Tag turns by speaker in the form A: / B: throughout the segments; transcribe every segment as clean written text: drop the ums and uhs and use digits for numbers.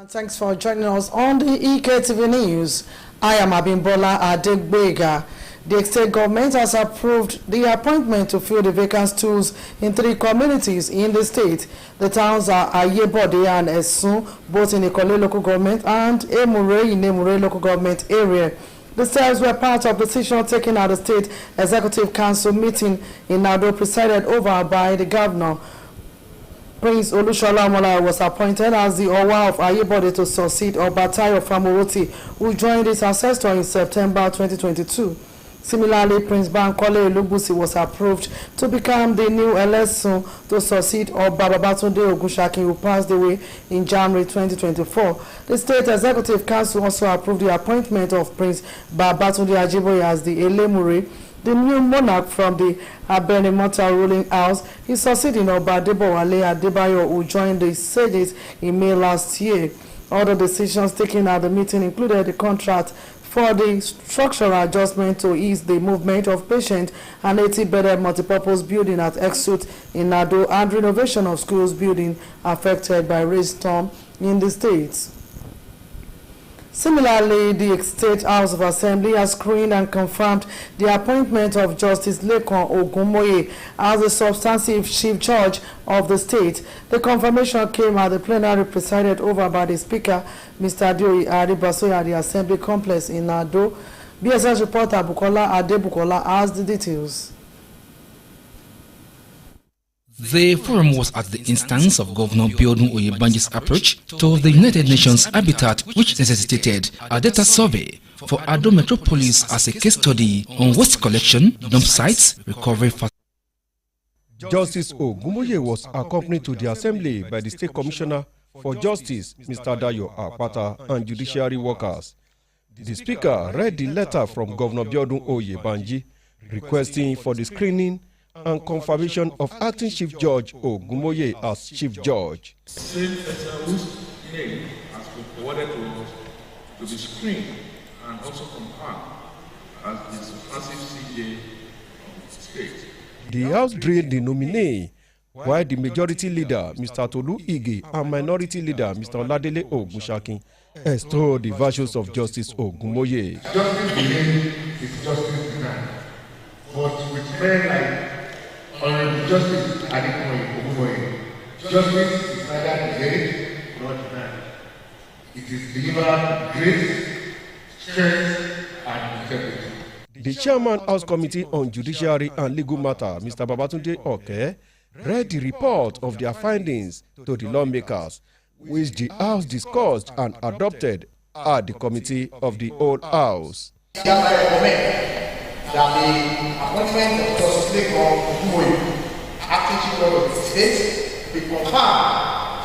A: Thanks for joining us on the Ektv News. I am Abimbola Adegbega. The state government has approved the appointment to fill the vacant stools in 3 communities in the state. The towns are Ayebode and Esun, both in Ikole local government, and Emure in Emure local government area. The steps were part of the decision taken at the State Executive Council meeting in Nado, presided over by the governor. Prince Olushola Mola was appointed as the Owa of Ayebode to succeed Obatayo Famoroti, who joined his ancestor in September 2022. Similarly, Prince Bankole Olubusi was approved to become the new Elesun to succeed Oba Babatunde Ogunshakin, who passed away in January 2024. The State Executive Council also approved the appointment of Prince Babatunde Ajiboye as the Elemure, the new monarch from the Abenimota ruling house. He succeeded Oba Adebowale Adebayo, who joined the Sages in May last year. Other decisions taken at the meeting included the contract for the structural adjustment to ease the movement of patients, an 80-bedded multipurpose building at Exut in Nado, and renovation of schools building affected by rainstorm in the state. Similarly, the State House of Assembly has screened and confirmed the appointment of Justice Lekunrere as the substantive Chief Judge of the state. The confirmation came at the plenary presided over by the Speaker, Mr. Adeoye Aribasoye, at the Assembly Complex in Nado. BSS reporter Bukola Adebukola has the details.
B: The forum was at the instance of Governor Biodun Oyebanji's approach to the United Nations Habitat, which necessitated a data survey for Ado Metropolis as a case study on waste collection, dump sites, recovery facilities.
C: Justice Ogunmoye was accompanied to the Assembly by the State Commissioner for Justice, Mr. Dayo Akpata, and judiciary workers. The Speaker read the letter from Governor Biodun Oyebanji requesting for the screening and confirmation of Acting Chief Judge Ogunmoye as Chief Judge.
D: The same person whose name has been forwarded to us to be screened and also confirmed as the substantive CJ of the state.
C: The House drilled the nominee, while the majority leader, Mr. Tolu Ige, and minority leader, Mr. Oladele Ogunshakin, extolled the virtues of Justice Ogunmoye.
E: Justice delayed is justice denied, but with men like Honorable Justice Ogunmoye, justice is neither delayed nor denied. It is delivered with grace, strength, and integrity.
C: The Chairman House Committee on Judiciary and Legal Matter, Mr. Babatunde Oke, read the report of their findings to the lawmakers, which the House discussed and adopted at the Committee of the Whole House.
E: That the appointment of Justice Lekunrere, Acting Chief Judge of the state, be confirmed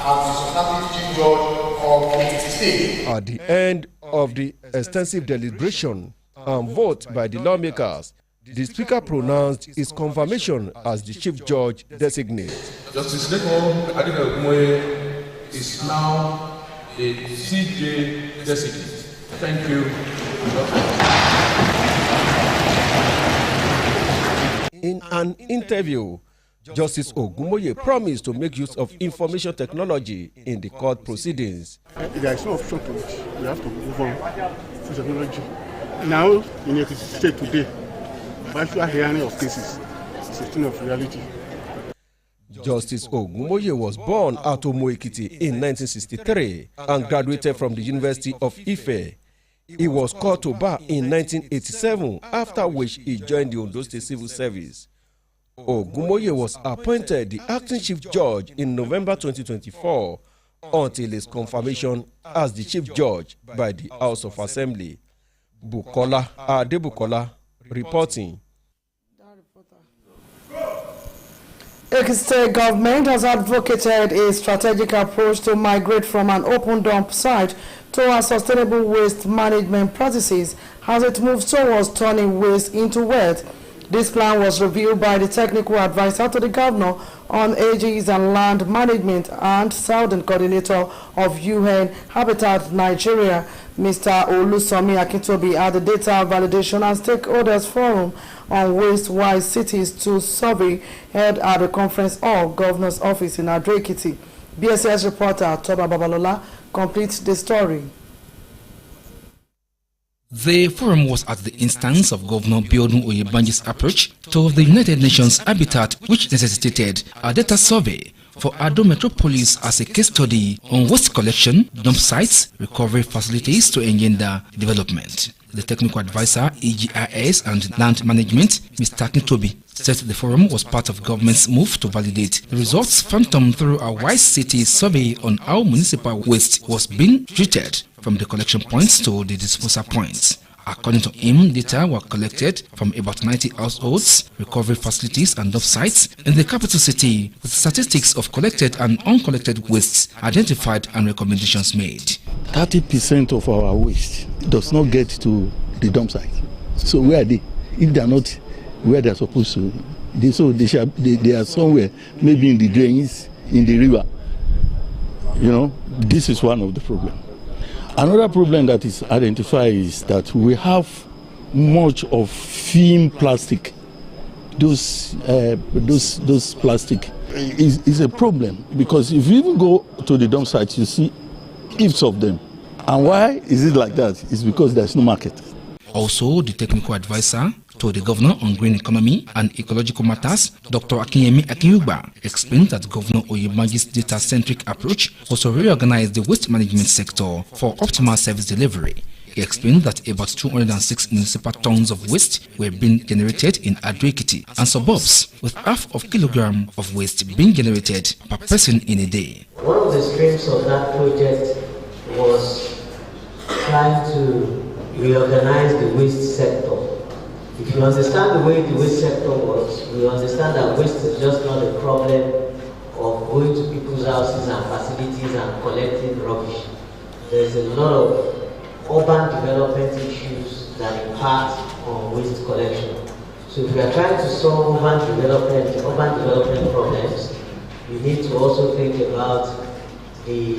E: as the substantive Chief Judge of the state.
C: At the end of the extensive deliberation and vote by the lawmakers, the Speaker pronounced his confirmation as the Chief Judge designate.
D: Justice Lekunrere is now a CJ designate. Thank you.
C: In an interview, Justice Ogunmoye promised to make use of information technology in the court proceedings.
F: There is no option to it. We have to move on to technology. Now, in the state today, virtual hearing of cases is a thing of reality.
C: Justice Ogunmoye was born at Omo-Ekiti in 1963 and graduated from the University of Ife. He was called to bar in 1987, after which he joined the Ondo State Civil Service. Ogunmoye was appointed the Acting Chief Judge in November 2024 until his confirmation as the Chief Judge by the House of Assembly. Bukola Adebukola reporting.
A: The state government has advocated a strategic approach to migrate from an open dump site to sustainable waste management practices as it moves towards turning waste into wealth. This plan was reviewed by the technical advisor to the governor on AGs and land management and Southern Coordinator of UN Habitat Nigeria, Mr. Olusomi Akintobi, at the Data Validation and Stakeholders Forum on Waste-Wise Cities to Survey held at the Conference Hall, Governor's Office in Ado-Ekiti. BSS reporter Toba Babalola complete the story.
B: The forum was at the instance of Governor Biodun Oyebanji's approach to the United Nations Habitat, which necessitated a data survey for Ado Metropolis as a case study on waste collection, dump sites, recovery facilities to engender development. The technical advisor, EGIS and Land Management, Mr. Akintobi, said the forum was part of government's move to validate the results phantom through a wise city survey on how municipal waste was being treated from the collection points to the disposal points. According to him, data were collected from about 90 households, recovery facilities and dump sites in the capital city, with statistics of collected and uncollected wastes identified and recommendations made.
G: 30% of our waste does not get to the dump site. So where are they? If they are not where they are supposed to, they are somewhere, maybe in the drains, in the river. You know, this is one of the problems. Another problem that is identified is that we have much of film plastic. Those plastic is a problem, because if you even go to the dump site, you see heaps of them. And why is it like that? It's because there's no market.
B: Also, the technical advisor to the governor on green economy and ecological matters, Dr. Akinyemi Akinyugba, explained that Governor Oyebanji's data-centric approach was to reorganize the waste management sector for optimal service delivery. He explained that about 206 municipal tons of waste were being generated in Ado-Ekiti and suburbs, with half of kilogram of waste being generated per person in a day.
H: One of the strengths of that project was trying to reorganize the waste sector. If you understand the way the waste sector works, you understand that waste is just not a problem of going to people's houses and facilities and collecting rubbish. There's a lot of urban development issues that impact on waste collection. So if you are trying to solve urban development problems, you need to also think about the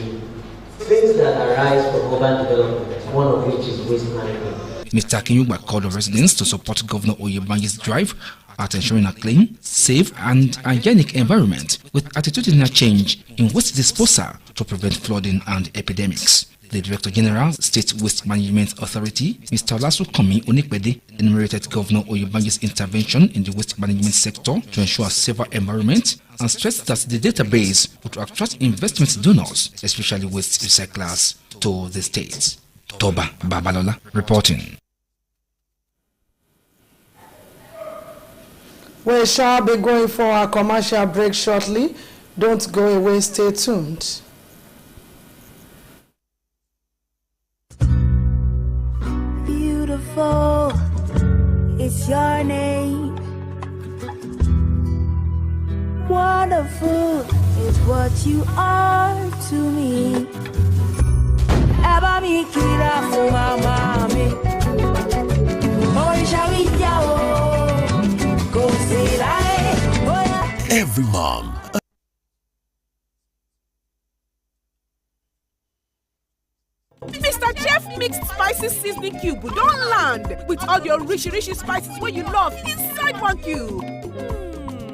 H: things that arise from urban development, one of which is waste management.
B: Mr. Akinyugba called on residents to support Governor Oyebanji's drive at ensuring a clean, safe and hygienic environment with attitudinal change in waste disposal to prevent flooding and epidemics. The Director General, State Waste Management Authority, Mr. Olasu Komi Onikpede, enumerated Governor Oyebanji's intervention in the waste management sector to ensure a safer environment and stressed that the database would attract investment donors, especially waste recyclers, to the state. Toba Babalola reporting.
A: We shall be going for a commercial break shortly. Don't go away, stay tuned.
I: Beautiful, it's your name. Wonderful is what you are to me.
J: Every mom.
K: Mr. Chef Mixed Spices Seasoning Cube don't land with all your rich spices where you love inside one cube.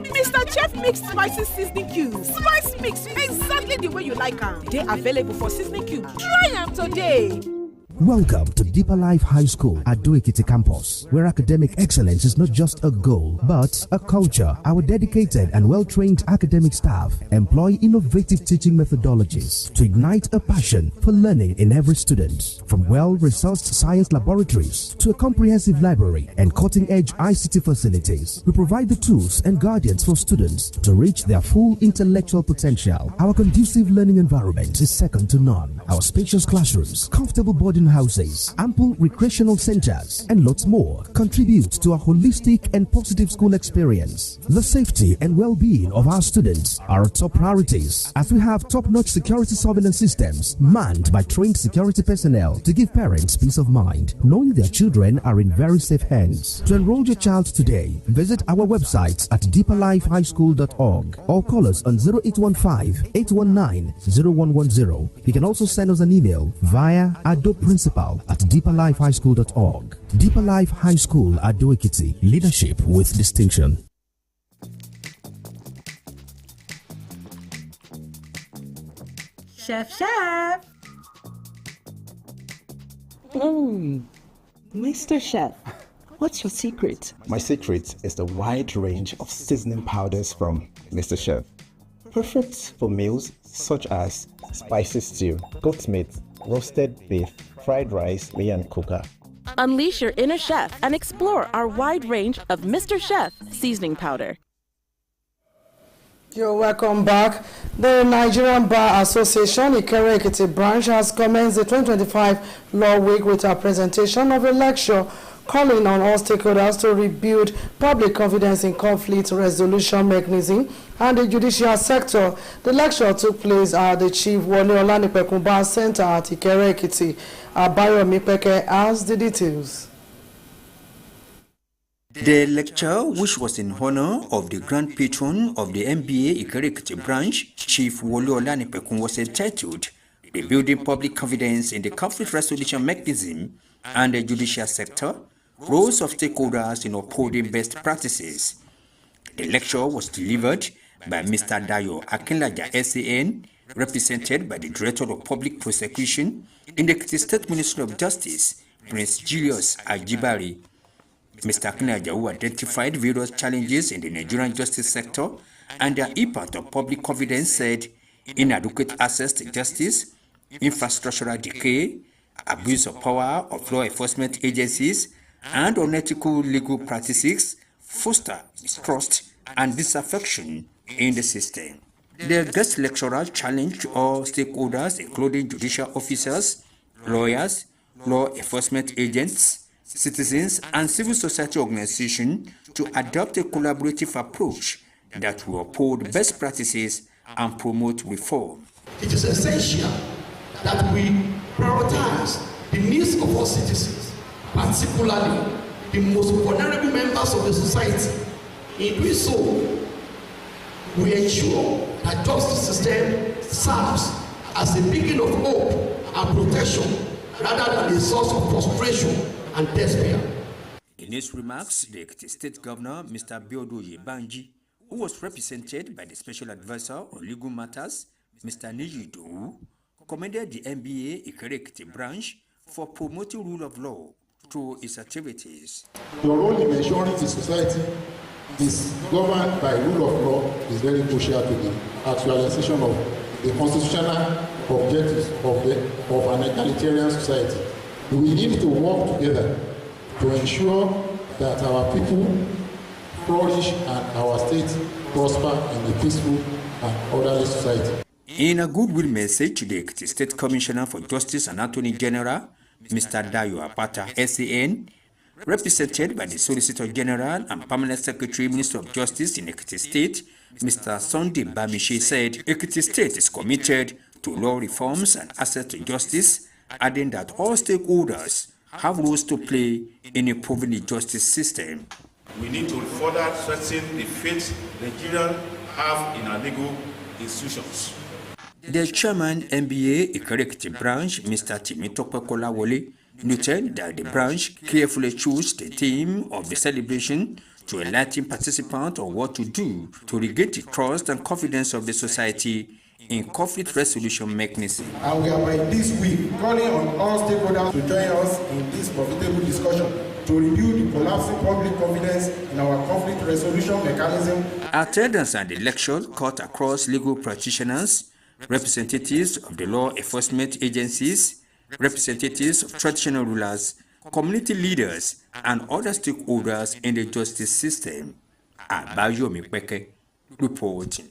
K: Mr. Chef Mixed Spices Seasoning Cube. Spice mix exactly the way you like them. They are available for seasoning cube. Try them today.
L: Welcome to Deeper Life High School at Ado-Ekiti campus, where academic excellence is not just a goal, but a culture. Our dedicated and well-trained academic staff employ innovative teaching methodologies to ignite a passion for learning in every student. From well-resourced science laboratories to a comprehensive library and cutting-edge ICT facilities, we provide the tools and guidance for students to reach their full intellectual potential. Our conducive learning environment is second to none. Our spacious classrooms, comfortable boarding houses, ample recreational centers, and lots more contribute to a holistic and positive school experience. The safety and well-being of our students are our top priorities, as we have top-notch security surveillance systems manned by trained security personnel to give parents peace of mind, knowing their children are in very safe hands. To enroll your child today, visit our website at deeperlifehighschool.org or call us on 0815-819-0110. You can also send us an email via adoprincipal@deeperlifehighschool.org. Deeper Life High School at Ado-Ekiti. Leadership with distinction.
M: Chef,
J: Mr. Chef, what's your secret?
M: My secret is the wide range of seasoning powders from Mr. Chef. Perfect for meals such as spicy stew, goat meat, roasted beef, fried rice, and cooker.
N: Unleash your inner chef and explore our wide range of Mr. Chef seasoning powder.
A: You're welcome back. The Nigerian Bar Association Ikere Ekiti branch has commenced the 2025 Law Week with a presentation of a lecture calling on all stakeholders to rebuild public confidence in conflict resolution mechanism and the judicial sector. The lecture took place at the Chief Wole Olanipekun Bar Center at Ikere Ekiti. Abayomi Peke has the details.
O: The lecture, which was in honor of the grand patron of the NBA Ikere Ekiti branch, Chief Wole Olanipekun, was entitled Rebuilding Public Confidence in the Conflict Resolution Mechanism and the Judicial Sector, Roles of Stakeholders in Upholding Best Practices. The lecture was delivered by Mr. Dayo Akinlaja SAN, represented by the Director of Public Prosecution in the Ekiti State Ministry of Justice, Prince Julius Ajibari. Mr. Akinlaja, who identified various challenges in the Nigerian justice sector and their impact on public confidence, said inadequate access to justice, infrastructural decay, abuse of power of law enforcement agencies, and unethical legal practices foster mistrust and disaffection in the system. The guest lecturer challenged all stakeholders, including judicial officers, lawyers, law enforcement agents, citizens, and civil society organizations to adopt a collaborative approach that will uphold best practices and promote reform.
P: It is essential that we prioritize the needs of our citizens, particularly the most vulnerable members of the society. In doing so, we ensure that justice system serves as a beacon of hope and protection rather than a source of frustration and despair.
O: In his remarks, the Ekiti State Governor, Mr. Biodo Yebanji, who was represented by the Special Advisor on Legal Matters, Mr. Niji Dou, commended the NBA Ikere Ekiti branch for promoting rule of law through its activities.
E: Your role in ensuring the society is governed by rule of law is very crucial to the actualization of the constitutional objectives of an egalitarian society. We need to work together to ensure that our people flourish and our state prosper in a peaceful and orderly society.
O: In a goodwill message to the Ekiti State Commissioner for Justice and Attorney General, Mr. Dayo Apata SAN, represented by the Solicitor General and Permanent Secretary, Minister of Justice in Ekiti State, Mr. Sunday Bamishi, said Ekiti State is committed to law reforms and access to justice, adding that all stakeholders have roles to play in improving the justice system.
D: We need to further strengthen the faith Nigerians have in our legal institutions.
O: The chairman NBA Ikere Ekiti branch, Mr. Timitope Kolawole, noted that the branch carefully chose the theme of the celebration to enlighten participants on what to do to regain the trust and confidence of the society in conflict resolution mechanism.
Q: And we are by this week calling on all stakeholders to join us in this profitable discussion to review the collapsing public confidence in our conflict resolution mechanism.
O: Attendance at the lecture cut across legal practitioners, representatives of the law enforcement agencies, representatives of traditional rulers, community leaders, and other stakeholders in the justice system. Abayomi Peke reporting.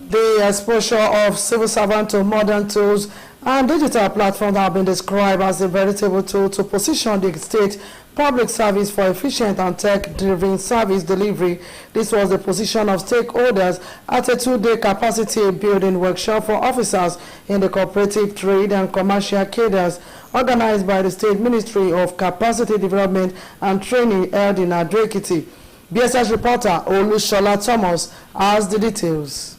A: The exposure of civil servants to modern tools and digital platforms have been described as a veritable tool to position the state public service for efficient and tech-driven service delivery. This was the position of stakeholders at a two-day capacity building workshop for officers in the cooperative trade and commercial cadres organized by the State Ministry of Capacity Development and Training held in Ado Ekiti. BSS reporter Olushola Thomas has the details.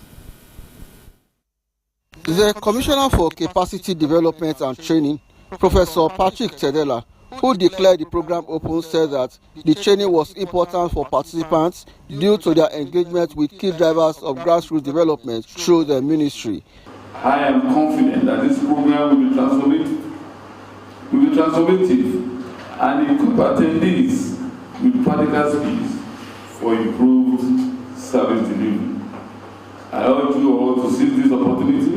R: The Commissioner for Capacity Development and Training, Professor Patrick Tedela, who declared the program open, said that the training was important for participants due to their engagement with key drivers of grassroots development through the ministry.
S: I am confident that this program will be transformative will be transformative and equip attendees with practical skills for improved service delivery. I urge you all to seize this opportunity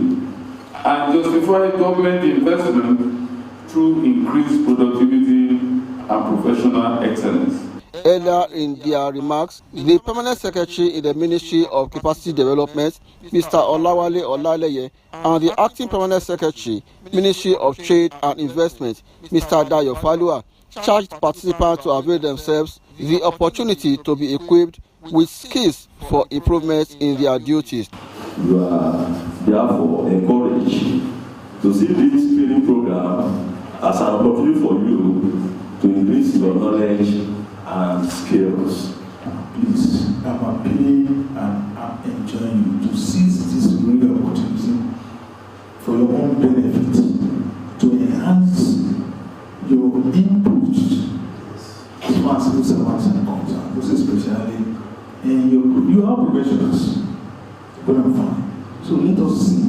S: and justify government investment through increased productivity and professional excellence.
R: Earlier in their remarks, the Permanent Secretary in the Ministry of Capacity Development, Mr. Olawale Olaleye, and the Acting Permanent Secretary, Ministry of Trade and Investment, Mr. Dayo Falua, charged participants to avail themselves the opportunity to be equipped with skills for improvement in their duties.
T: You are therefore encouraged to see this training program as an opportunity for you to increase your knowledge and skills.
U: Please, I'm happy and I'm enjoying you to seize this great opportunity for your own benefit, to enhance your input as far as civil servants are concerned, most especially in you are professionals, but I'm fine. So let us see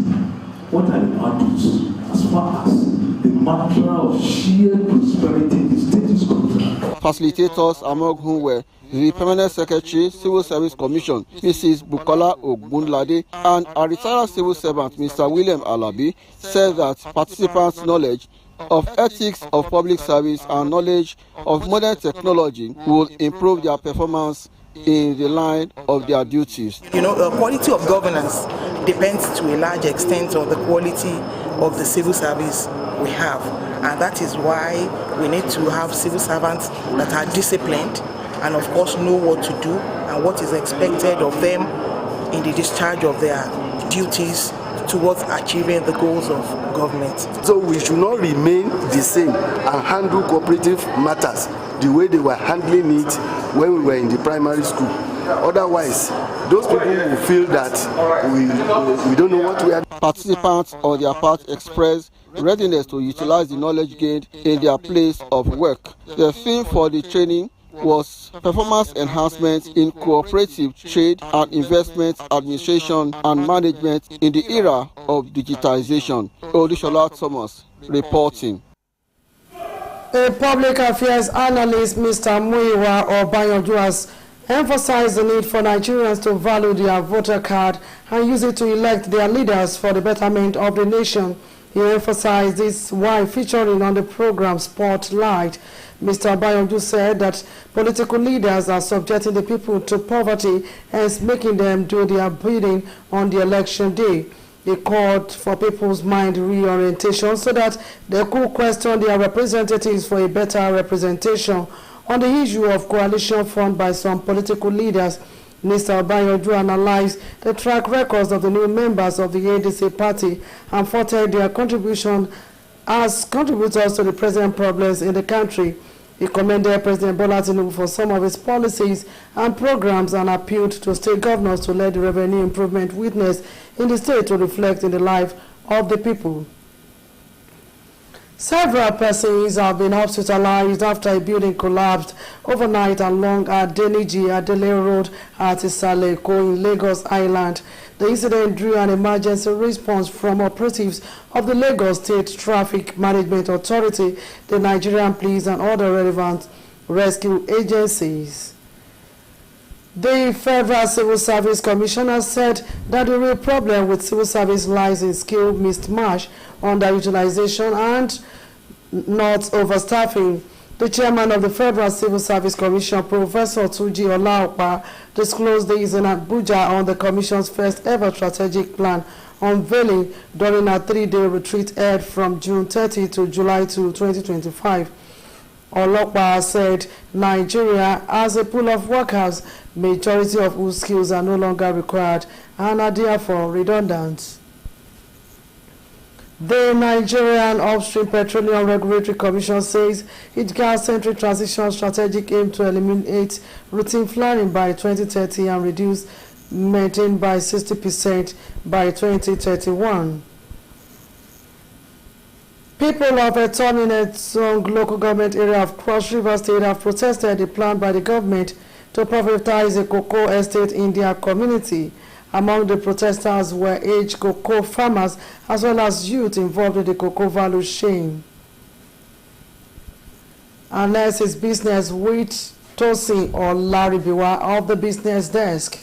U: what are the outputs as far as the mantra of shared prosperity in the state is concerned.
R: Facilitators, among whom were the Permanent Secretary, Civil Service Commission, Mrs. Bukola Ogunlade, and a retired civil servant, Mr. William Alabi, said that participants' knowledge of ethics of public service and knowledge of modern technology will improve their performance in the line of their duties.
V: You know, the quality of governance depends to a large extent on the quality of the civil service we have. And that is why we need to have civil servants that are disciplined and of course know what to do and what is expected of them in the discharge of their duties towards achieving the goals of government.
W: So we should not remain the same and handle cooperative matters the way they were handling it when we were in the primary school. Otherwise, those people will feel that we don't know what we are.
R: Participants on their part express readiness to utilize the knowledge gained in their place of work. The theme for the training was performance enhancement in cooperative trade and investment administration and management in the era of digitization. Odishola Thomas reporting.
A: A public affairs analyst, Mr. Muyiwa Obayanjo, has emphasized the need for Nigerians to value their voter card and use it to elect their leaders for the betterment of the nation. He emphasized this while featuring on the program Spotlight. Mr. Obayanjo said that political leaders are subjecting the people to poverty and making them do their bidding on the election day. He called for people's mind reorientation so that they could question their representatives for a better representation. On the issue of coalition formed by some political leaders, Mr. Obayanjo analyzed the track records of the new members of the ADC party and faulted their contribution as contributors to the present problems in the country. He commended President Bola Tinubu for some of his policies and programs and appealed to state governors to let the revenue improvement witnessed in the state to reflect in the life of the people. Several persons have been hospitalized after a building collapsed overnight along Adeniji Adele Road at Isaleko in Lagos Island. The incident drew an emergency response from operatives of the Lagos State Traffic Management Authority, the Nigerian Police, and other relevant rescue agencies. The Federal Civil Service Commissioner said that the real problem with civil service lies in skill mismatch, underutilization, and not overstaffing. The chairman of the Federal Civil Service Commission, Professor Tuji Olaopa, disclosed this in Abuja on the Commission's first ever strategic plan unveiling during a 3-day retreat held from June 30 to July 2, 2025. Olaopa said Nigeria has a pool of workers, majority of whose skills are no longer required and are therefore redundant. The Nigerian Upstream Petroleum Regulatory Commission says its gas-centric transition strategic aim to eliminate routine flaring by 2030 and reduce methane by 60% by 2031. People of Etominetsong local government area of Cross River State have protested the plan by the government to privatize a cocoa estate in their community. Among the protesters were aged cocoa farmers as well as youth involved in the cocoa value chain. Unless his business with Tosin or Larry Biwa of the business desk.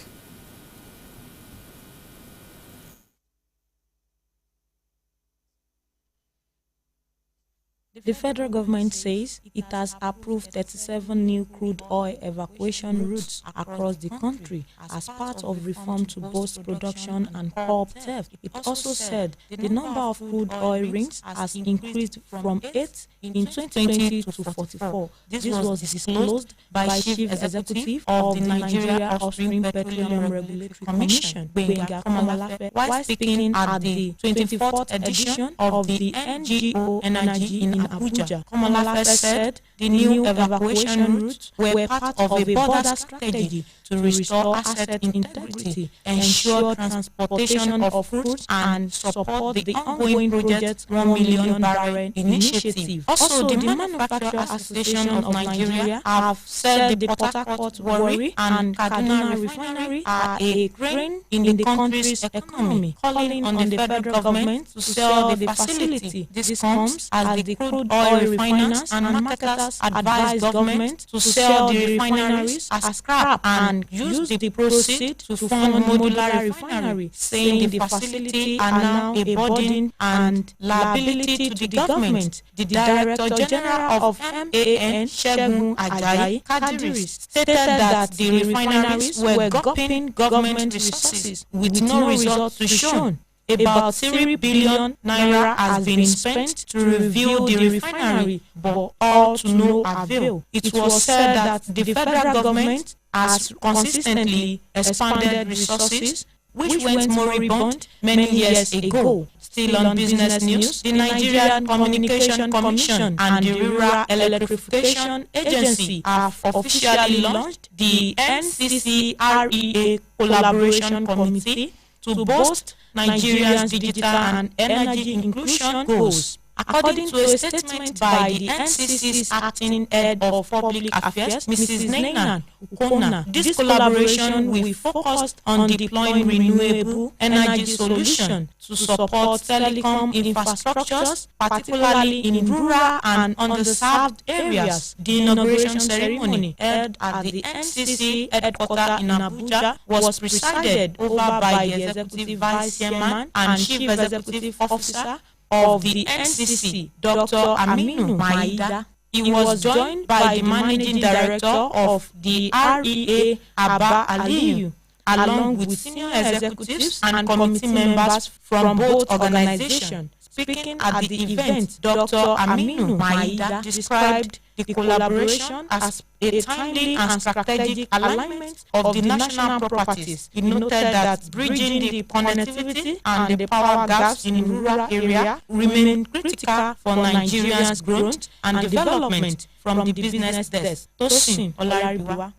C: The federal government says it has approved 37 new crude oil evacuation routes across the country as part of reform to boost production and curb theft. It also said the number of crude oil rings has increased from 8 in 2020 to 44. This was disclosed by Chief Executive of the Nigeria Upstream Petroleum Regulatory Commission, Gbenga Komolafe, while speaking at the 24th edition of the NGO Energy in Abuja. Komolafe said the new evacuation routes were part of a border strategy to restore asset integrity, ensure transportation of fruits, and support the ongoing Project 1 Million Barrel initiative. Also, the Manufacturers Association of Nigeria have said the Port Harcourt Warri and Kaduna Refinery are a drain in the country's economy, calling on the federal government to sell the facility. This comes as the crude oil refiners and marketers advise government to sell the refineries as scrap and use the proceeds to fund modular refinery, saying the facility are now a burden and liability to the government. The Director General of MAN, Segun Ajayi Kadiri, stated that the refineries were gulping government resources with no result to shown. About 3 billion naira has been spent to review the refinery, but all to no avail. It was said that the federal government has consistently expanded resources, which went moribund many years ago. Still on business news, the Nigerian Communication Commission and the Rural Electrification Agency have officially launched the NCCREA Collaboration Committee to boost Nigeria's digital and energy inclusion goals. According to a statement by the NCC's acting head of public affairs, Mrs. Nainan Ukona, this collaboration will focus on deploying renewable energy solutions to support telecom infrastructures, particularly in rural and underserved areas. The inauguration ceremony held at the NCC headquarters in Abuja was presided over by the Executive Vice Chairman and Chief Executive Officer of the NCC, Dr. Aminu Maida. He was joined by the Managing Director of the REA, Abba Aliyu, along with senior executives and committee members from both organizations. Speaking at the event, Dr. Aminu Maida described the collaboration as a timely and strategic alignment of the national properties. He noted that bridging the connectivity and the power gaps in rural areas remain critical for Nigeria's growth and development. From the business desk, Tosin Olaribiwa.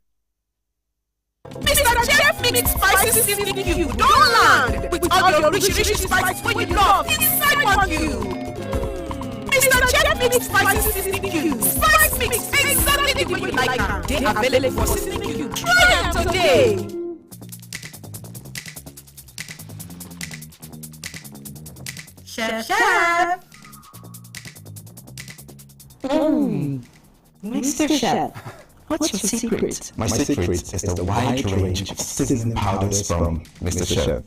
K: Mr. Chef Mix Spices Seasoning Cube don't land with all your rich spices when you love inside one cube. Mr. Chef Mix Spices Seasoning Cube. Spice Mix, exactly the way you like them. They are available for seasoning cube. Try them today. Chef.
J: Mr. Chef. What's your secret?
M: My secret is the wide range of seasoning powders from Mr. Chef.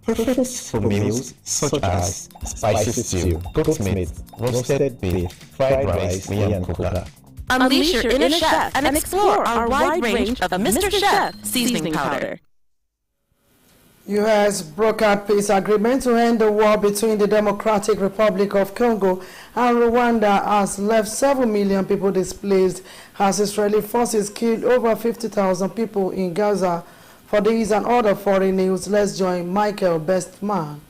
M: Perfect for meals such as spicy stew, goat meat, roasted beef, fried rice, and coca.
N: Unleash your inner chef and explore our wide range of Mr. Chef seasoning powder.
A: U.S. brokered peace agreement to end the war between the Democratic Republic of Congo and Rwanda has left 7 million people displaced as Israeli forces killed over 50,000 people in Gaza. For these and other foreign news, let's join Michael Bestman.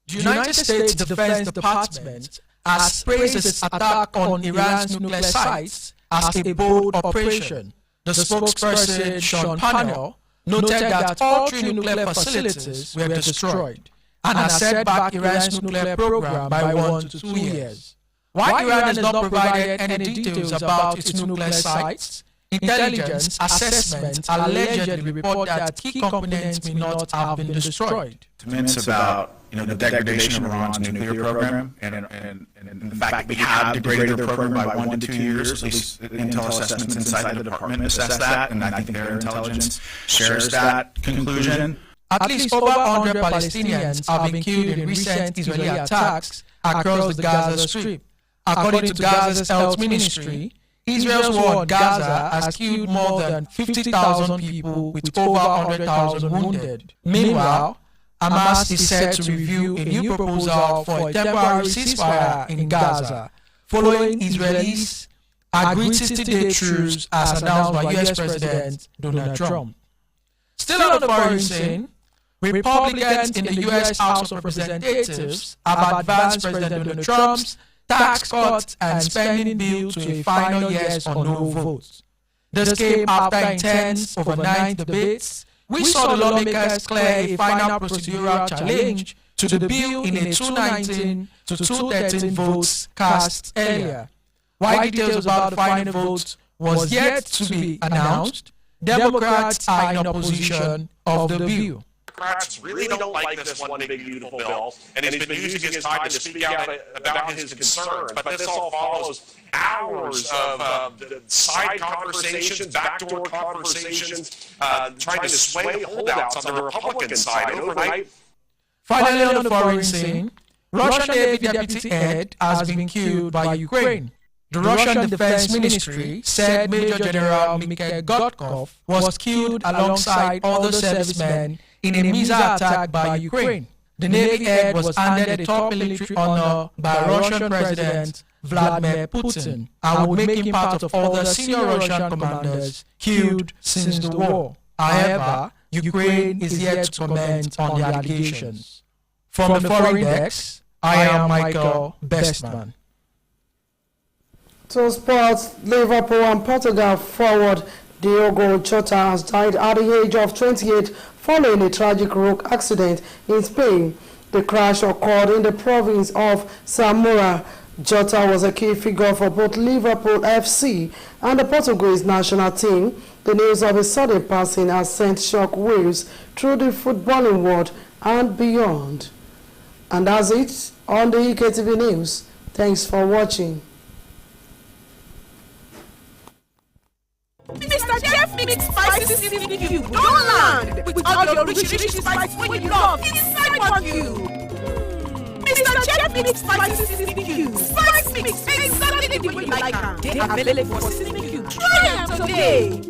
F: The United States Defense Department has praised its attack on Iran's nuclear sites as a bold operation. The spokesperson, Sean Parnell, noted that all 3 nuclear facilities were destroyed and has set back Iran's nuclear program by 1 to 2 years. While Iran has not provided any details about its nuclear sites, Intelligence assessments allegedly report that key components may not have been destroyed.
B: It's about the degradation of Iran's nuclear program, and in fact they have degraded their program by 1 to 2 years. At least intel assessments inside the department assess that, and I think their intelligence shares that conclusion.
F: At least over 100 Palestinians have been killed in recent Israeli attacks across the Gaza Strip. According to Gaza's health ministry, Israel's war on Gaza has killed more than 50,000 people with over 100,000 wounded. Meanwhile, Hamas is set to review a new proposal for a temporary ceasefire in Gaza, following Israelis agreed 60-day truce as announced by US President Donald Trump. Still on the foreign scene, Republicans in the US House of Representatives have advanced President Donald Trump's tax cuts and spending bill to a final yes or no vote. This came after intense overnight debates, which saw the lawmakers clear a final procedural challenge to the bill in a 219 to 213 votes cast earlier. While details about the final vote was yet to be announced, Democrats are in opposition of the bill.
G: Democrats really don't like this one big beautiful bill, and he's been using his time to speak out about his concerns. But this all follows hours of side conversations, backdoor conversations, trying to sway holdouts on the Republican side overnight.
F: Finally, on the foreign scene, Russian Navy deputy head has been killed by Ukraine. The Russian Defense Ministry said Major General Mikhail Godkov was killed alongside other servicemen in a missile attack by Ukraine. The Navy head was handed a top military honor by Russian President Vladimir Putin and would make him part of other senior Russian commanders killed since the war. However, Ukraine is yet to comment on the allegations. From the foreign desk, I am Michael Bestman.
A: To sports, Liverpool and Portugal forward Diogo Jota has died at the age of 28 following a tragic road accident in Spain. The crash occurred in the province of Zamora. Jota was a key figure for both Liverpool FC and the Portuguese national team. The news of his sudden passing has sent shock waves through the footballing world and beyond. And that's it on the Ektv News. Thanks for watching.
K: Mr. Jeff Mix Spicy Seasoning Cube. Don't land with all your rich spices when you love inside one cube. Mr. Jeff Mix Spicy Seasoning Cube. Spice mix exactly the way you like them. They are available for seasoning cube. Try them today.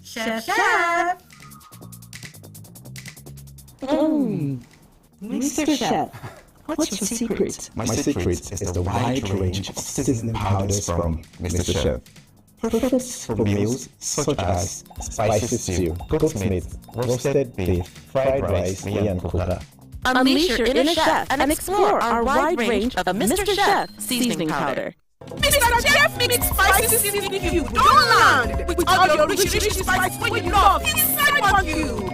J: Chef. Mr. Chef. What's your secret?
M: My secret is the wide range of seasoning powders from Mr. Chef. Perfect for meals such as spicy stew, goat meat, roasted beef, fried rice, and coca.
N: Unleash your inner chef and explore our wide range of Mr. Chef seasoning powder.
K: Mr. Jeff Mix Spicy Seasoning Cube. Don't land with all your rich spices when you love inside one cube.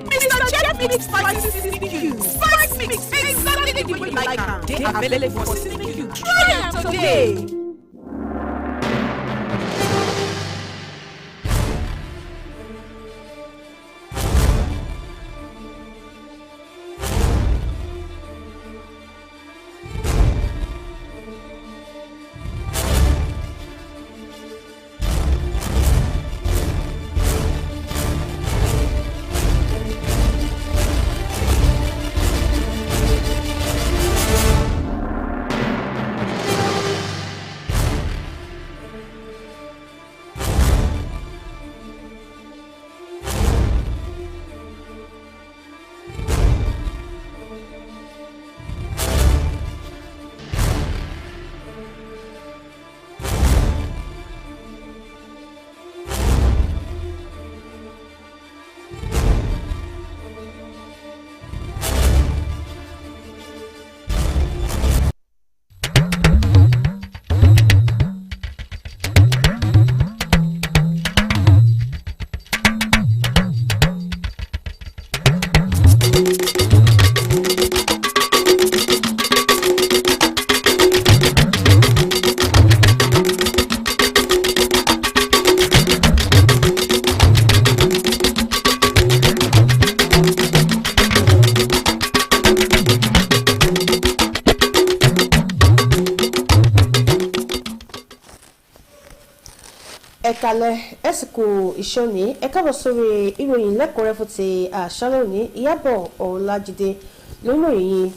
K: Mr. Jeff Mix Spicy Seasoning Cube. Spice mix exactly the way you like them. They are available for seasoning cube. Try them today.
H: Ẹ̀kalẹ̀ ẹ̀sìnkú ìṣọ́ni ẹ̀kábọ̀ sórí ìròyìn lẹ́kùnrẹ́rẹ́ fún ti àṣálẹ́ òní Ìyábọ̀ Ọlájídé lórí ìròyìn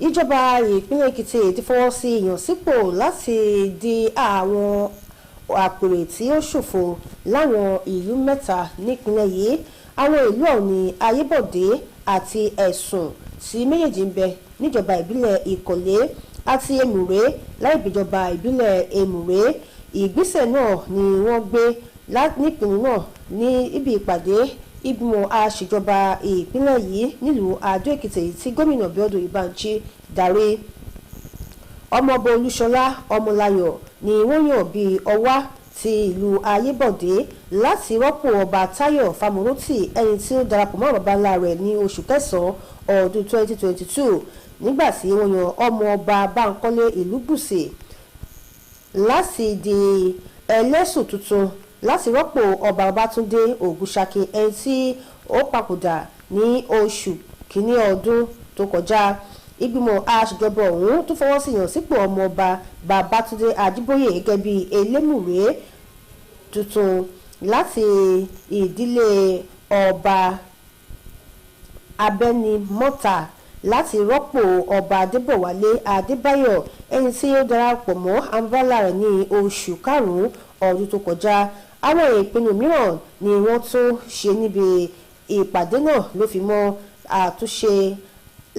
H: ìjọba ìpínlẹ̀ Èkìtì ti fọwọ́ sí ìyànsípò láti di àwọn àpèrè tí ó ṣòfò láwọn ìlú mẹ́ta nípínlẹ̀ yìí àwọn ìlú ọ̀hún ní Ayébọ̀dé àti Ẹ̀sùn tí méjèèjì ń bẹ níjọba ìbílẹ̀ Ìkọ̀lé àti Èmùrè láìbíjọba ìbílẹ̀ Èmùrè ìgbésẹ̀ náà ni wọ́n gbé nípìnlẹ̀ náà ní ibi ìpàdé ìgbìmọ̀ aṣèjọba ìpínlẹ̀ yìí nílùú Adó Èkìtì tí gómìnà Bíọ́dún Ìbánjí darí ọmọọba Olúṣọlá Ọmọláyọ̀ ni wọ́n yàn bí ọwá ti ìlú Ayébọ̀dé láti rọ́pò ọba Táyọ̀ Fámọ̀rọ́tì ẹni tí ó darapọ̀ mọ́ bàbá ńlá rẹ̀ ní oṣù kẹsàn-án ọdún 2022 nígbà tí wọ́n yan ọmọ ọba Bánkọ́lé Ìlúbùsì láti di ẹlẹ́sùn tuntun láti rọ́pò ọba Babátúndé Ògúnṣakin ẹni tí ó papòdà ní oṣù kìíní ọdún tó kọjá ìgbìmọ̀ aṣèjọba ọ̀hún tó fọwọ́ sí ìyànsípò ọmọ ọba Babátúndé Ajíbóyè gẹ́gẹ́ bí Elémùrè tuntun láti ìdílé ọba Abẹ́nimọ́ta láti rọ́pò ọba Adébọ̀wálé Adébáyọ̀ ẹni tí ó darapọ̀ mọ́ àǹbálà rẹ̀ ní oṣù karùn-ún ọdún tó kọjá àwọn ìpinnu mìíràn ni wọ́n tún ṣe níbi ìpàdé náà ló fi mọ́ àtúnṣe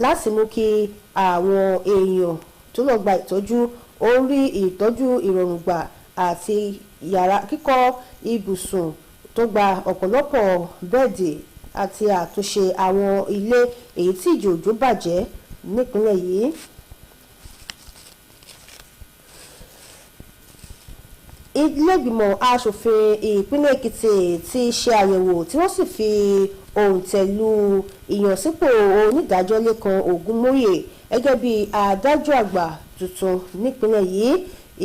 H: láti mú kí àwọn èèyàn tó lọ gba ìtọ́jú ó rí ìtọ́jú ìrọ̀rùn gbà àti yàrá kíkọ́ ibùsùn tó gba ọ̀pọ̀lọpọ̀ bẹ́ẹ̀dì àti àtúnṣe àwọn ilé èyí tí ìjì òjò bàjẹ́ nípínlẹ̀ yìí. Ilé-ìgbìmọ̀ aṣòfin ìpínlẹ̀ Èkìtì ti ṣe àyẹ̀wò tí wọ́n sì fi òǹtẹ̀lù ìyànsípò onídàájọ́ Lékan Ògúnmóyè gẹ́gẹ́ bí adájọ́ àgbà tuntun nípínlẹ̀ yìí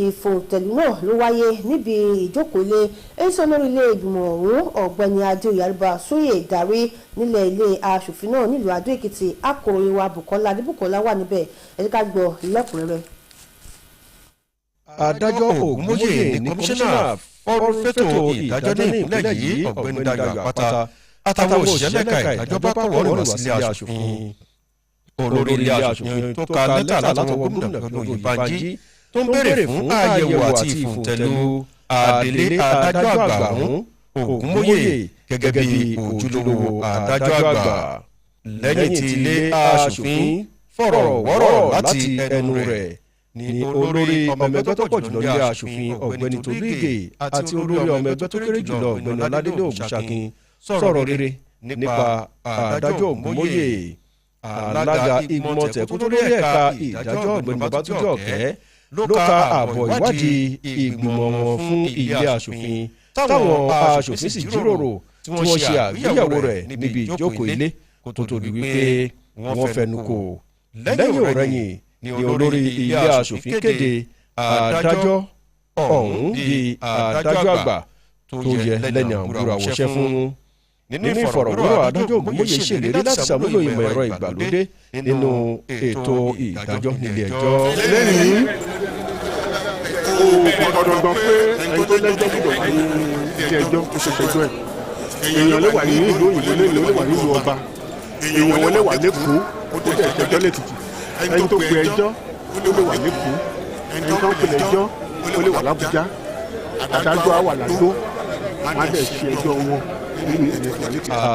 H: ìfòǹtẹ̀lù náà ló wáyé níbi ìjókòólé ẹ̀sán lórí ilé ìgbìmọ̀ ọ̀hún ọ̀gbẹ́ni Adéoyè Àríbásóyè darí nílẹ̀ ilé aṣòfin náà nílùú Adó Èkìtì akọ̀ròyìn wa Bùkọ́lá Adébùkọ́lá wà níbẹ̀ ẹ̀ka ká gbọ́ lẹ́kùnrẹ́rẹ́.
I: Adájọ́ Ògúnmóyè ní kọmíṣánná fọ́rọ̀ fẹ́tò ìdájọ́ ní ìpínlẹ̀ yìí ọ̀gbẹ́ni Dayọ̀ Àpáta àtàwọn òṣìṣẹ́ lẹ́ka ìdájọ́ bá pàwọ́ rẹ̀ wá sílé aṣòfin. Olórí ilé aṣòfin tó ka lẹ́tà látọwọ́ gómìnà Bíọ́dún Ìbánjí tó ń béèrè fún àyẹ̀wò àti ìfòǹtẹ̀lù adelé adájọ́ àgbà ọ̀hún Ògúnmóyè gẹ́gẹ́ bí ojúlówó adájọ́ àgbà. Lẹ́yìn tí ilé aṣòfin fọ̀rọ̀ wọ́rọ̀ láti ẹnu rẹ̀ ni olórí ọmọ ẹgbẹ́ tó pọ̀ jùlọ ilé aṣòfin ọ̀gbẹ́ni Tolúìgè àti olórí ọmọ ẹgbẹ́ tó kéré jùlọ ọ̀gbẹ́ni Ọládélé Ògúnṣakin sọ̀rọ̀ rere nípa adájọ́ Ògúnmóyè. Alága ìgbìmọ̀ tẹ̀kútúrú ẹ̀ka ìdájọ́ ọ̀gbẹ́ni Babátúndé Ọ̀kẹ́ ló ka àbọ̀ ìwádìí ìgbìmọ̀ wọn fún ilé aṣòfin táwọn aṣòfin sì jíròrò tí wọ́n ṣe àgbéyẹ̀wò rẹ̀ níbi ìjókòó ilé kó tó di wípé wọ́n fẹnu kò. Lẹ́yìn òrẹ́yìn ni olórí ilé aṣòfin kéde adájọ́ ọ̀hún di adájọ́ àgbà tó yẹ lẹ́ni àbúrò àwòṣẹ́ fún. Nínú ìfọ̀rọ̀wérọ̀ adájọ́ Ògúnmóyè ṣèlérí láti ṣàmúlò ìmọ̀ ẹ̀rọ ìgbàlódé nínú ètò ìdájọ́ nílé ẹjọ́.
L: lẹ́yìn ọ̀dọ̀dọ̀ pé ẹni tó lẹ́jọ́ gbọ́dọ̀ wà ní ilé ẹjọ́ tó ṣe ṣẹjọ́ ẹ̀ èèyàn lè wà ní ìlú òyìnbó lẹ́yìn ó lè wà nílùú ọba èèyàn wọlé wà lẹ́kọ̀ọ́ ó tẹ̀ ṣẹjọ́ lẹ́tìtì ẹni tó pe ẹjọ́ ó lè wà lẹ́kọ̀ọ́ ẹni tó pe ẹjọ́ ó lè wà lábújá adájọ́ á wà ládó má dẹ̀ ṣe ẹjọ́ wọn.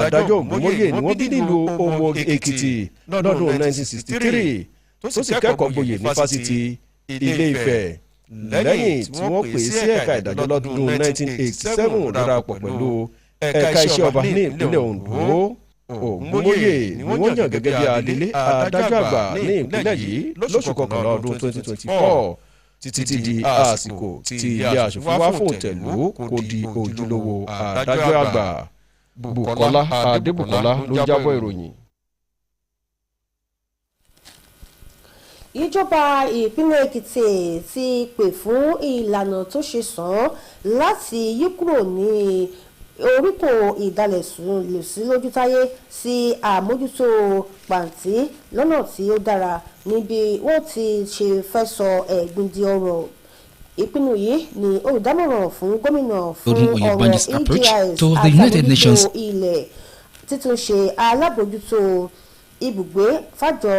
I: Adájọ́ Ògúnmóyè ni wọ́n bí nílùú Òmò Èkìtì lọ́dún 1963 tó sì kẹ́kọ̀ọ́ gboyè ní fásitì Ilé Ifẹ̀. Lẹ́yìn tí wọ́n pè sí ẹ̀ka ìdájọ́ lọ́dún 1987 darapọ̀ pẹ̀lú ẹ̀ka iṣẹ́ ọba ní ìpínlẹ̀ Oǹdó. Ògúnmóyè ni wọ́n yàn gẹ́gẹ́ bí adelé adájọ́ àgbà ní ìpínlẹ̀ yìí lóṣù kọkànlá ọdún 2024 títí di àsìkò tí ilé aṣòfin wá fòǹtẹ̀lù kó di ojúlówó adájọ́ àgbà. Bùkọ́lá Adébùkọ́lá ló jábọ̀ ìròyìn.
H: Ìjọba ìpínlẹ̀ Èkìtì ti pè fún ìlànà tó ṣe sàn láti yí kúrò ní oríkò ìdálẹ̀sí lójútáyé sí àmójútó pàǹtí lọ́nà tí ó dára níbi wọ́n ti ṣe fẹ́ sọ ẹ̀gbin di ọrọ̀ ìpinnu yìí ni olùdámọ̀ràn fún gómìnà fún
D: Odun
H: ọ̀rọ̀
D: Oyebanji's approach
H: EGIS
D: to the United Nations
H: àtàbójútó ilẹ̀ títúnṣe alábòjútó ibùgbé fàjọ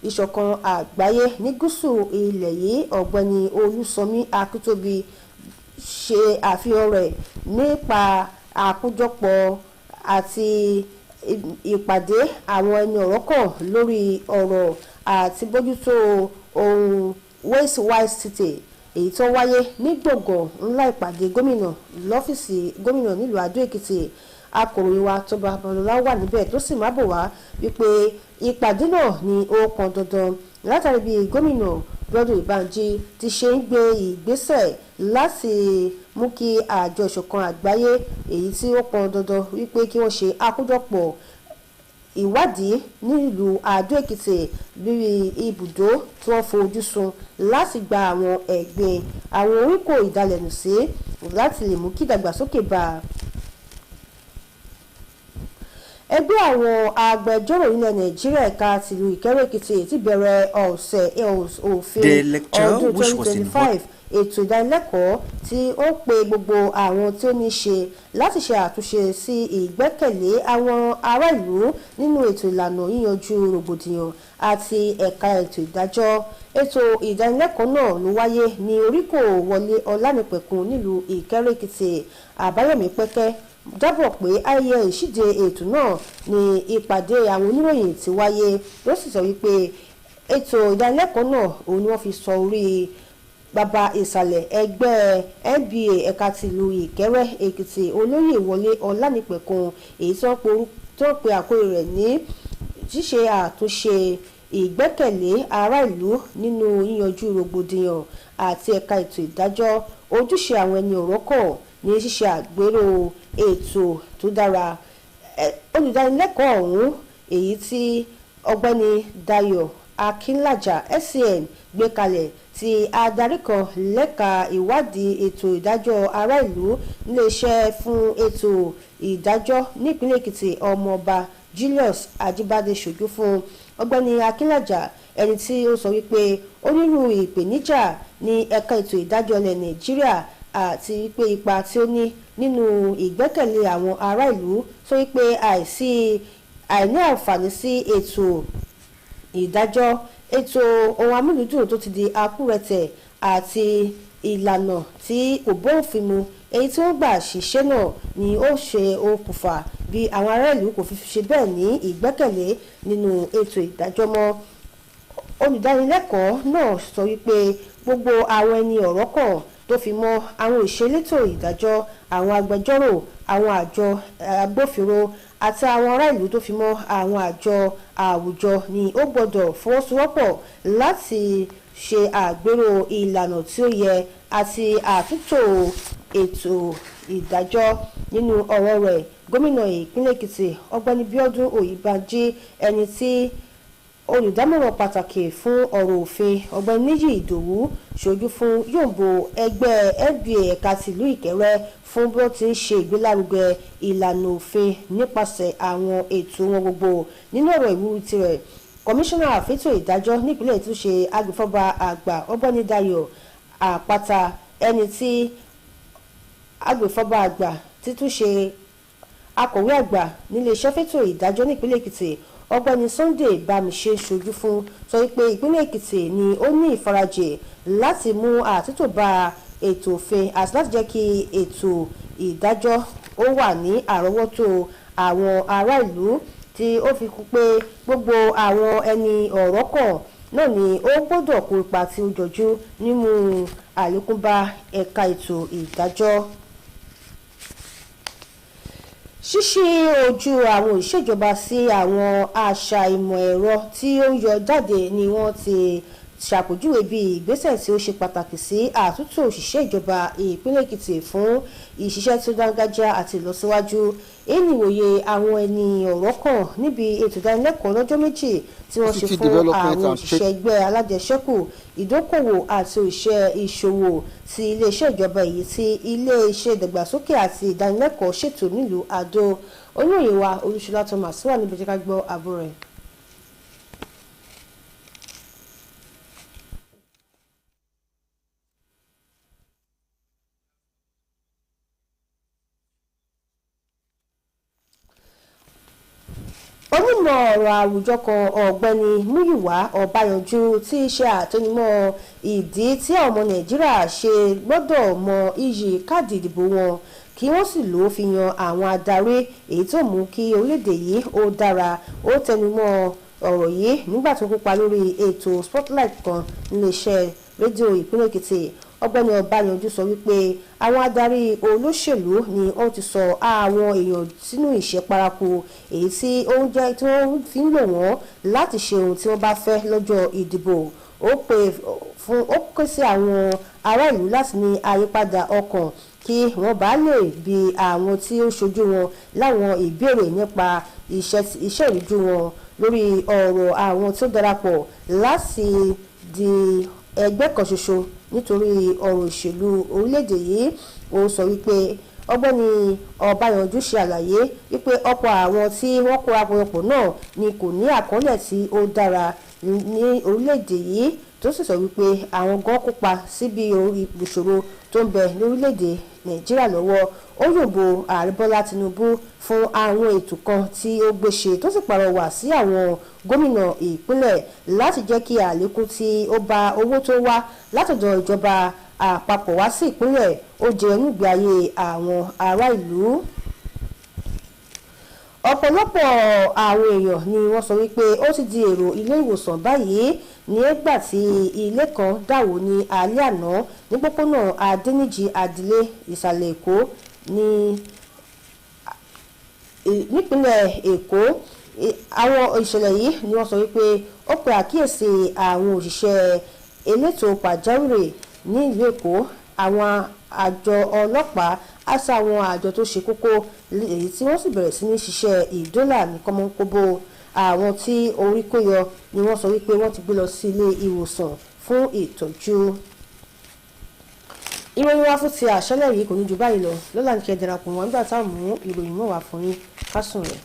H: ìṣọ̀kan àgbáyé ní gúúsù ilẹ̀ yìí ọ̀gbẹ́ni olúsọmí akíntóbi ṣe àfihàn rẹ̀ nípa àkójọpọ̀ àti ìpàdé àwọn ẹni ọ̀rọ̀ kan lórí ọ̀rọ̀ àti bójútó ohun waste city èyí tó wáyé ní gbọ̀ngàn ńlá ìpàdé gómìnà lọ́fíìsì gómìnà nílùú Adó Èkìtì akọ̀ròyìn wa Tóba Balọlá wà níbẹ̀ tó sì máa bọ̀ wá wípé ìpàdé náà ni ó pọn dandan látàrí bí gómìnà Bíọ́dún Ìbánjí ti ṣe ń gbé ìgbésẹ̀ láti mú kí àjọ ìṣọ̀kan àgbáyé èyí tí ó pọn dandan wípé kí wọ́n ṣe àkójọpọ̀ ìwádìí nílùú Adó Èkìtì lórí ibùdó tí wọ́n fojú sùn láti gba àwọn ẹ̀gbin àwọn oríkò ìdalẹ̀nù sí láti lè mú kí ìdàgbàsókè bá a. ẹgbẹ́ àwọn agbẹjọ́rò ilẹ̀ Nàìjíríà ẹ̀ka tìlú Ìkẹ́rẹ́ Èkìtì ti bẹ̀rẹ̀ ọ̀sẹ̀ òfin ọdún 2025 ètò ìdánilẹ́kọ̀ọ́ tí ó pe gbogbo àwọn tí ó ní ṣe láti ṣe àtúnṣe sí ìgbẹ́kẹ̀lé àwọn ará ìlú nínú ètò ìlànà yíyanjú rògbòdìyàn àti ẹ̀ka ètò ìdájọ́. ètò ìdánilẹ́kọ̀ọ́ náà ló wáyé ní oríkò Wọlé Ọlánìpẹ̀kun nílùú Ìkẹ́rẹ́ Èkìtì. Àbáyọ̀mí Pẹ́kẹ́ dábọ̀ pé ayẹyẹ ìṣíde ètò náà ní ìpàdé àwọn oníròyìn ti wáyé ló sì sọ wípé ètò ìdánilẹ́kọ̀ọ́ náà òun ni wọ́n fi sọ orí bàbá ìsàlẹ̀ ẹgbẹ́ NBA ẹ̀ka tìlú Ìkẹ́rẹ́ Èkìtì olóyè Wọlé Ọlánìpẹ̀kun èyí tí wọ́n pe àkórí rẹ̀ ní ṣíṣe àtúnṣe ìgbẹ́kẹ̀lé ará ìlú nínú yíyanjú rògbòdìyàn àti ẹ̀ka ètò ìdájọ́ ojúṣe àwọn ẹni ọ̀rọ̀ kàn ní ṣíṣe àgbérò ètò tó dára. Olùdánilẹ́kọ̀ọ́ ọ̀hún èyí tí ọ̀gbẹ́ni Dayọ̀ Akínlàjà SCN gbé kalẹ̀ tí adarí kan lẹ́ka ìwádìí ètò ìdájọ́ ará ìlú níléeṣẹ́ fún ètò ìdájọ́ nípínlẹ̀ Èkìtì ọmọọba Julius Ajíbádé ṣojú fún ọ̀gbẹ́ni Akínlàjà ẹni tí ó sọ wípé onírúurú ìpèníjà ní ẹ̀ka ètò ìdájọ́ ilẹ̀ Nàìjíríà àti wípé ipa tí ó ní nínú ìgbẹ́kẹ̀lé àwọn ará ìlú sọ wípé àìní àǹfààní sí ètò ìdájọ́ ètò ohun amúlùdùn tó ti di akúrẹ̀tẹ̀ àti ìlànà tí kò bófin mu èyí tí wọ́n gbà ṣiṣẹ́ náà ni ó ṣe okùnfà bí àwọn ará ìlú kò fi ṣe bẹ́ẹ̀ ní ìgbẹ́kẹ̀lé nínú ètò ìdájọ́ mọ́. Olùdánilẹ́kọ̀ọ́ náà sọ wípé gbogbo àwọn ẹni ọ̀rọ̀ kan tó fi mọ́ àwọn ìṣelétò ìdájọ́ àwọn agbẹjọ́rò àwọn àjọ agbófinró àti àwọn ará ìlú tó fi mọ́ àwọn àjọ àwùjọ ni ó gbọ́dọ̀ fọwọ́sowọ́pọ̀ láti ṣe àgbérò ìlànà tí ó yẹ àti àtúntò ètò ìdájọ́. Nínú ọ̀rọ̀ rẹ̀ gómìnà ìpínlẹ̀ Èkìtì ọ̀gbẹ́ni Bíọ́dún Oyèbánjí ẹni tí olùdámọ̀ràn pàtàkì fún ọ̀rọ̀ òfin ọ̀gbẹ́ni Níyì Ìdòwú ṣojú fún yòǹbó ẹgbẹ́ NBA ẹ̀ka tìlú Ìkẹ́rẹ́ fún bí wọ́n ti ń ṣe ìgbélárugẹ ìlànà òfin nípasẹ̀ àwọn ètò wọn gbogbo. Nínú ọ̀rọ̀ ìwúrí tirẹ̀ kọmíṣánná àfẹ́tò ìdájọ́ nípínlẹ̀ tó ṣe agbèfọ́ba àgbà ọ̀gbẹ́ni Dayọ̀ Àpáta ẹni tí agbèfọ́ba àgbà títún ṣe akọ̀wé àgbà níléeṣẹ́ fẹ́tò ìdájọ́ nípínlẹ̀ Èkìtì ọ̀gbẹ́ni Sunday Bámiṣé ṣojú fún sọ pé ìpínlẹ̀ Èkìtì ni ó ní ìfarajì láti mú àtúntò bá ètò òfin àti láti jẹ́ kí ètò ìdájọ́ ó wà ní àrọ́wọ́tó àwọn ará ìlú tí ó fi kún pé gbogbo àwọn ẹni ọ̀rọ̀ kan náà ni ó gbọ́dọ̀ kó ipa tí ó jọjú nínú àlékún bá ẹ̀ka ètò ìdájọ́. Ṣíṣí ojú àwọn ìṣèjọba sí àwọn àṣà ìmọ̀ ẹ̀rọ tí ó ń yọ jáde ni wọ́n ti ṣàpèjúwe bí ìgbésẹ̀ tí ó ṣe pàtàkì sí àtúntò òṣìṣẹ́ ìjọba ìpínlẹ̀ Èkìtì fún ìṣiṣẹ́ tó dáńgájá àti ìlọsíwájú. èyí ni ìwòye àwọn ẹni ọ̀rọ̀ kan níbi ètò ìdánilẹ́kọ̀ọ́ lọ́jọ́ méjì tí wọ́n ṣe fún àwọn òṣìṣẹ́ ẹgbẹ́ alájẹṣẹ́kù ìdókòwò àti òṣìṣẹ́ ìṣòwò ti iléeṣẹ́ ìjọba èyí tí iléeṣẹ́ ìdàgbàsókè àti ìdánilẹ́kọ̀ọ́ ṣètò nílùú Àdó. Oníròyìn wa Olúṣọlá Thomas wà níbi jẹ́ ká gbọ́ àbọ̀ rẹ̀. onímọ̀ ọ̀rọ̀ àwùjọ kan ọ̀gbẹ́ni Múyìwá Ọbáyanjú tí í ṣe àtẹnumọ́ ìdí tí àwọn ọmọ Nàìjíríà ṣe gbọ́dọ̀ mọ iyì káàdì ìdìbò wọn kí wọ́n sì lò ó fi yan àwọn adarí èyí tó mú kí orílẹ̀-èdè yìí ó dára. Ó tẹnumọ́ ọ̀rọ̀ yìí nígbà tó kópa lórí ètò Spotlight kan níléeṣẹ́ rédíò ìpínlẹ̀ Èkìtì. Ọ̀gbẹ́ni Ọbáyanjú sọ wípé àwọn adarí olóṣèlú ni ó ti sọ àwọn èèyàn sínú ìṣẹ́ paraku èyí tí ó ń jẹ́ tí wọ́n fi ń lò wọ́n láti ṣe ohun tí wọ́n bá fẹ́ lọ́jọ́ ìdìbò. Ó ké sí àwọn ará ìlú láti ní àyípadà ọkàn kí wọ́n bá lè bi àwọn tí ó ṣojú wọn láwọn ìbéèrè nípa iṣẹ́ ìrújú wọn lórí ọ̀rọ̀ àwọn tó darapọ̀ láti di ẹgbẹ́ kan ṣoṣo nítorí ọ̀rọ̀ ìṣèlú orílẹ̀-èdè yìí. Ó sọ wípé ọ̀gbẹ́ni Ọbáyanjú ṣe àlàyé wípé ọ̀pọ̀ àwọn tí wọ́n kóra pọ̀ náà ni kò ní àkọọ́lẹ̀ tí ó dára ní orílẹ̀-èdè yìí tó sì sọ wípé àwọn gan kópa síbi ìṣòro tó ń bẹ lórílẹ̀-èdè Nàìjíríà lọ́wọ́. Ó yòǹbó Ààrẹ Bọ́lá Tinubu fún àwọn ètò kan tí ó gbéṣe tó sì pàrọwà sí àwọn gómìnà ìpínlẹ̀ láti jẹ́ kí àlékún tí ó bá owó tó wá látọ̀dọ̀ ìjọba àpapọ̀ wá sí ìpínlẹ̀ ó jẹ́ nígbé ayé àwọn ará ìlú. Ọ̀pọ̀lọpọ̀ àwọn èèyàn ni wọ́n sọ wípé ó ti di èrò ilé ìwòsàn báyìí nígbà tí ilé kan dàwó ní alẹ́ àná ní pópónà Adéníjì Adílé ìsàlẹ̀ Èkó nípínlẹ̀ Èkó. Àwọn ìṣẹ̀lẹ̀ yìí ni wọ́n sọ wípé ó pe àkíyèsí àwọn òṣìṣẹ́ elétò pàjáwìrì ní ìlú Èkó, àwọn àjọ ọlọ́pàá àti àwọn àjọ tó ṣe kókó èyí tí wọ́n sì bẹ̀rẹ̀ sí ní ṣiṣẹ́ ìdólà ní kọ́mọ́nkóbó. Àwọn tí orí kó yọ ni wọ́n sọ wípé wọ́n ti gbé lọ sí ilé ìwòsàn fún ìtọ́jú. Ìròyìn wa fún ti àṣálẹ́ yìí kò ní ju báyìí lọ. Lọ́la ní kí ẹ darapọ̀ wọ́n nígbà táwọn mú ìròyìn náà wá fún yín kásùn rẹ̀.